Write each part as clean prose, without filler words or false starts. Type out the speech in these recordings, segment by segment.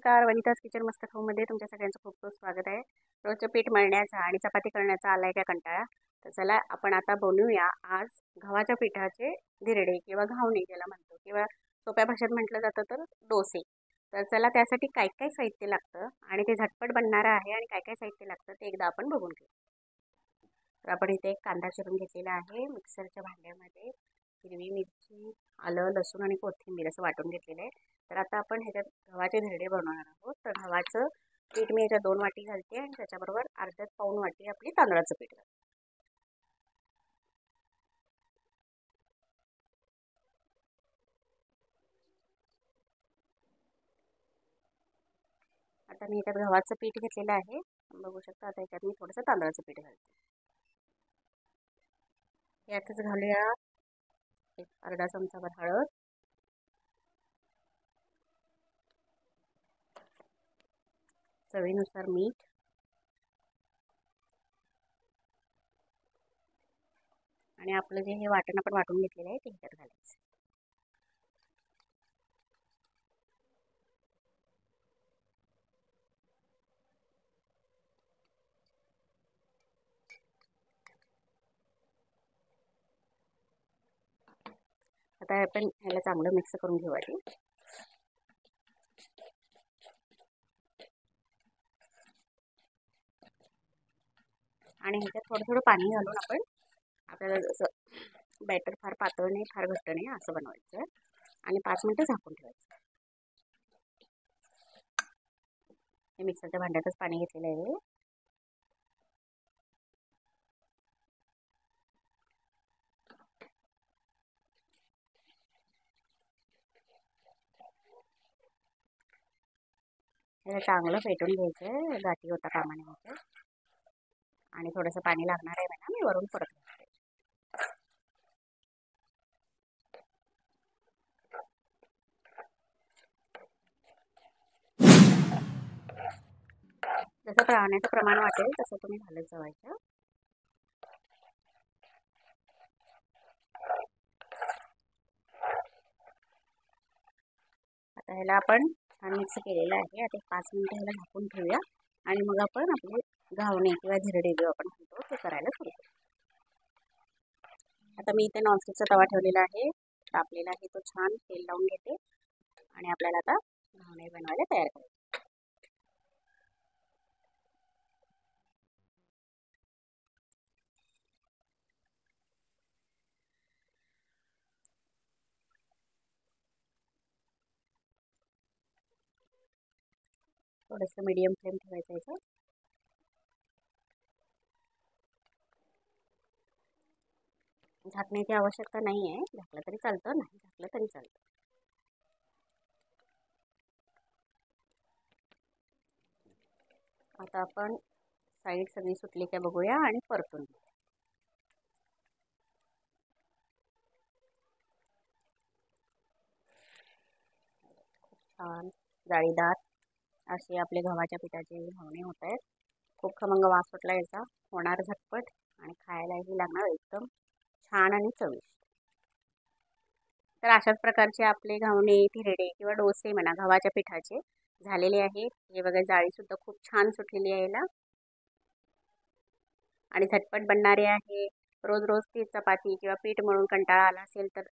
नमस्कार, वनिताज किचन मस्त खाऊमध्ये तुमच्या सगळ्यांचं खूप खूप स्वागत आहे। रोजचं पीठ मळण्याचा आणि चपाती करण्याचा आलाय का कंटाळा? तर चला आपण आता बनवूया आज गव्हाच्या पिठाचे धिरडे किंवा घावणे ज्याला म्हणतो, किंवा सोप्या भाषेत म्हटलं जातं तर डोसे। तर चला त्यासाठी काय काय साहित्य लागतं आणि ते झटपट बनणारं आहे आणि काय काय साहित्य लागतं ते एकदा आपण बघून घेऊ। तर आपण इथे एक कांदा चिरून घेतलेला आहे मिक्सरच्या भांड्यामध्ये, हिरवी मिरची, आलं, लसूण आणि कोथिंबीर असं वाटून घेतलेलं आहे। तर आता आपण ह्याच्यात गव्हाचे धिरडे बनवणार आहोत। तर गव्हाचं पीठ मी ह्याच्यात 2 वाटी घालते आणि त्याच्याबरोबर अर्ध्यात पाऊण वाटी आपली तांदळाचं पीठ घालते। आता मी ह्याच्यात गव्हाचं पीठ घेतलेलं आहे, बघू शकता। आता ह्याच्यात मी थोडंसं तांदळाचं पीठ घालते। यातच घालूया एक अर्धा चमचाभर हळद, चवीनुसार मीठ आणि आपलं जे हे वाटण आपण वाटून घेतलेलं आहे ते ह्याच्यात घालायचं। आता आपण ह्याला चांगलं मिक्स करून घेऊ आधी। आणि ह्याच्यात थोडं थोडं पाणी घालून आपण आपल्याला जसं बॅटर फार पातळ नाही फार घट्ट नाही असं बनवायचं आणि 5 मिनिटं झाकून ठेवायचं। हे मिक्सरच्या भांड्यातच पाणी घेतलेलं आहे। हे चांगलं फेटून घ्यायचं, गाठी होता कामा नये। आणि थोडंसं पाणी लागणार आहे म्हणा, मी वरून परत घालते। जसं पाण्याचं प्रमाण वाटेल तसं तुम्ही घालत जावायचं। आता ह्याला आपण छान मिक्स केलेलं आहे। आता 5 मिनिटं ह्याला झाकून ठेवूया आणि मग आपण आपले घावणे किंवा धिरडे जो आपण म्हणतो ते करायला सुरू करू। आता मी इथे नॉनस्टिकचा तवा ठेवलेला आहे, तापलेला आहे तो, छान तेल लावून घेते आणि आपल्याला आता घावणे बनवायला तयार करायचे। थोडंसं मीडियम फ्लेम ठेवायचं याचं। झाकण्याची आवश्यकता नाही आहे, झाकलं तरी चालतं, नाही झाकलं तरी चालतं। आता आपण साईड सगळी सुटली का बघूया आणि परतून घेऊ। खूप छान जाळीदार असे आपले गव्हाच्या पिठाचे घावणे होत आहेत। खूप खमंग वास सुटला याचा, होणार झटपट आणि खायलाही लागणार एकदम छान आणि चविष्ट। तर अशाच प्रकारचे आपले घावणे, धिरडे किंवा डोसे म्हणा गव्हाच्या पिठाचे झालेले आहेत। हे बघा जाळी सुद्धा खूप छान सुटलेली आहे याला आणि झटपट बनणारे आहे। रोज रोज ती चपाती किंवा पीठ मळून कंटाळा आला असेल तर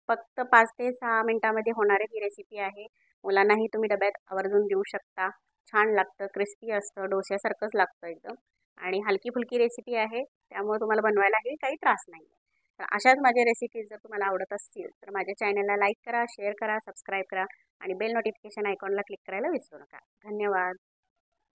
फक्त 5 ते 6 मिनिटांमध्ये होणारी ही रेसिपी आहे। मुलांनाही तुम्ही डब्यात आवर्जून देऊ शकता। छान लागतं, क्रिस्पी असतं, डोस्यासारखंच लागतं एकदम आणि हलकी फुलकी रेसिपी आहे, त्यामुळे तुम्हाला बनवायलाही काही त्रास नाही। तर अशाच माझ्या रेसिपीज जर तुम्हाला आवडत असतील तर माझ्या चॅनलला लाईक करा, शेअर करा, सबस्क्राईब करा आणि बेल नोटिफिकेशन आयकॉनला क्लिक करायला विसरू नका। धन्यवाद।